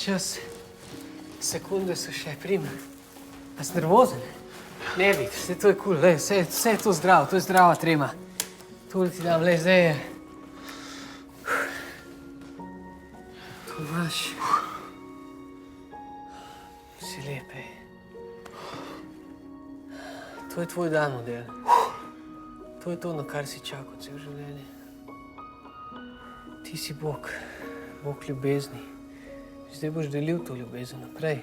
čas. Sekunde so še prim. A si nervozen? Ne vidiš, vse to je kul, vse je to zdravo, to je zdrava trema. Tole ti dam, zdaj je. Tu imaš. Si lepej. To je tvoj dan, model. To je to, na kar si čakal cel življenje. Ti si Bog, Bog ljubezni. Zdaj boš delil to ljubezen naprej.